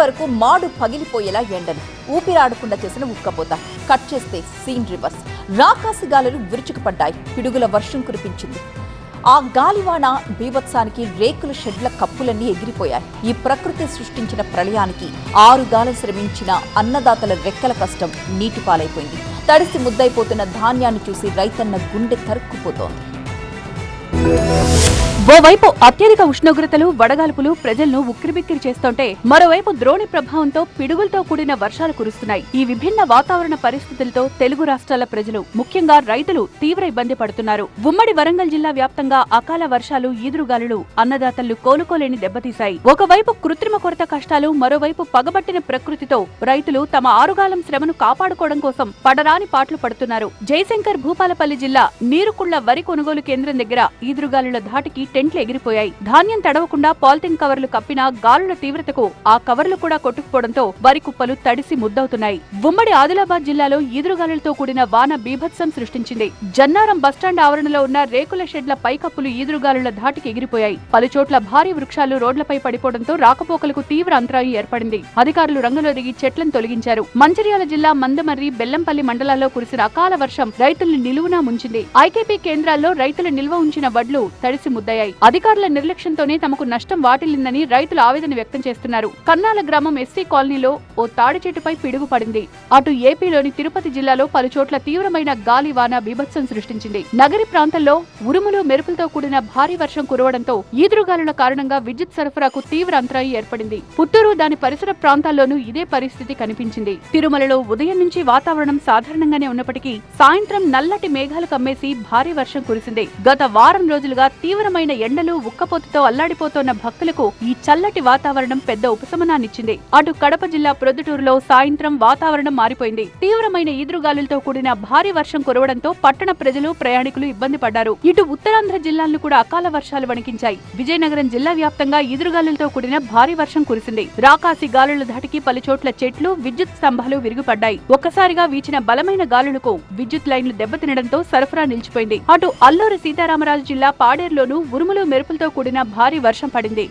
వరకు మాడు పగిలిపోయేలా ఎండలు, ఊపిరాడకుండా చేసిన ఉక్కపోత. కట్ చేస్తే సీన్ రివర్స్. రాకాసి గాలులు విరుచుకుపడ్డాయి, పిడుగుల వర్షం కురిపించింది. ఆ గాలివాన బీభత్సానికి రేకుల షెడ్ల కప్పులన్నీ ఎగిరిపోయాయి. ఈ ప్రకృతి సృష్టించిన ప్రళయానికి 6 గాలం శ్రమించిన అన్నదాతల రెక్కల కష్టం నీటిపాలైపోయింది. తడిసి ముద్దైపోతున్న ధాన్యాన్ని చూసి రైతన్న గుండె తరుక్కుపోతోంది. ఓవైపు అత్యధిక ఉష్ణోగ్రతలు, వడగాల్పులు ప్రజలను ఉక్కిరిబిక్కిరి చేస్తుంటే, మరోవైపు ద్రోణి ప్రభావంతో పిడుగులతో కూడిన వర్షాలు కురుస్తున్నాయి. ఈ విభిన్న వాతావరణ పరిస్థితులతో తెలుగు రాష్ట్రాల ప్రజలు, ముఖ్యంగా రైతులు తీవ్ర ఇబ్బంది పడుతున్నారు. ఉమ్మడి వరంగల్ జిల్లా వ్యాప్తంగా అకాల వర్షాలు, ఈదురుగాలులు అన్నదాతలు కోలుకోలేని దెబ్బతీశాయి. ఒకవైపు కృత్రిమ కొరత కష్టాలు, మరోవైపు పగబట్టిన ప్రకృతితో రైతులు తమ ఆరుగాలం శ్రమను కాపాడుకోవడం కోసం పడరాని పాట్లు పడుతున్నారు. జయశంకర్ భూపాలపల్లి జిల్లా నీరుకుళ్ల వరి కొనుగోలు కేంద్రం దగ్గర ఈదురుగాలుల ధాటికి టెంట్లు ఎగిరిపోయాయి. ధాన్యం తడవకుండా పాలిథిన్ కవర్లు కప్పినా గాలుల తీవ్రతకు ఆ కవర్లు కూడా కొట్టుకుపోవడంతో వరి కుప్పలు తడిసి ముద్దవుతున్నాయి. ఉమ్మడి ఆదిలాబాద్ జిల్లాలో ఈదురుగాలులతో కూడిన వాన బీభత్సం సృష్టించింది. జన్నారం బస్టాండ్ ఆవరణలో ఉన్న రేకుల షెడ్ల పైకప్పులు ఈదురుగాలుల ధాటికి ఎగిరిపోయాయి. పలుచోట్ల భారీ వృక్షాలు రోడ్లపై పడిపోవడంతో రాకపోకలకు తీవ్ర అంతరాయం ఏర్పడింది. అధికారులు రంగంలో దిగి చెట్లను తొలగించారు. మంచిర్యాల జిల్లా మందమర్రి, బెల్లంపల్లి మండలాల్లో కురిసిన అకాల వర్షం రైతుల్ని నిలువునా ముంచింది. ఐకేపీ కేంద్రాల్లో రైతులు నిల్వ ఉంచిన వడ్లు తడిసి ముద్దయ్యాయి. అధికారుల నిర్లక్ష్యంతోనే తమకు నష్టం వాటిల్లిందని రైతులు ఆవేదన వ్యక్తం చేస్తున్నారు. కన్నాల గ్రామం ఎస్సీ కాలనీలో ఓ తాడి చెట్టుపై పిడుగు పడింది. అటు ఏపీలోని తిరుపతి జిల్లాలో పలుచోట్ల తీవ్రమైన గాలి వాన బీభత్సం సృష్టించింది. నగరి ప్రాంతాల్లో ఉరుములు, మెరుపులతో కూడిన భారీ వర్షం కురవడంతో ఈదురుగాలుల కారణంగా విద్యుత్ సరఫరాకు తీవ్ర అంతరాయం ఏర్పడింది. పుత్తూరు, దాని పరిసర ప్రాంతాల్లోనూ ఇదే పరిస్థితి కనిపించింది. తిరుమలలో ఉదయం నుంచి వాతావరణం సాధారణంగానే ఉన్నప్పటికీ సాయంత్రం నల్లటి మేఘాలు కమ్మేసి భారీ వర్షం కురిసింది. గత వారం రోజులుగా తీవ్రమైన ఎండలు, ఉక్కపోతతో అల్లాడిపోతోన్న భక్తులకు ఈ చల్లటి వాతావరణం పెద్ద ఉపశమనాన్నిచ్చింది. అటు కడప జిల్లా ప్రొద్దుటూరులో సాయంత్రం వాతావరణం మారిపోయింది. తీవ్రమైన ఈదురుగాలులతో కూడిన భారీ వర్షం కురవడంతో పట్టణ ప్రజలు, ప్రయాణికులు ఇబ్బంది పడ్డారు. ఇటు ఉత్తరాంధ్ర జిల్లాలను కూడా అకాల వర్షాలు వణికించాయి. విజయనగరం జిల్లా వ్యాప్తంగా ఈదురుగాలులతో కూడిన భారీ వర్షం కురిసింది. రాకాసి గాలుల ధాటికి పలుచోట్ల చెట్లు, విద్యుత్ స్తంభాలు విరిగిపడ్డాయి. ఒక్కసారిగా వీచిన బలమైన గాలులకు విద్యుత్ లైన్లు దెబ్బతినడంతో సరఫరా నిలిచిపోయింది. అటు అల్లూరి సీతారామరాజు జిల్లా పాడేరులోనూ ఉరుములు, మెరుపులతో కూడిన భారీ వర్షం పడింది.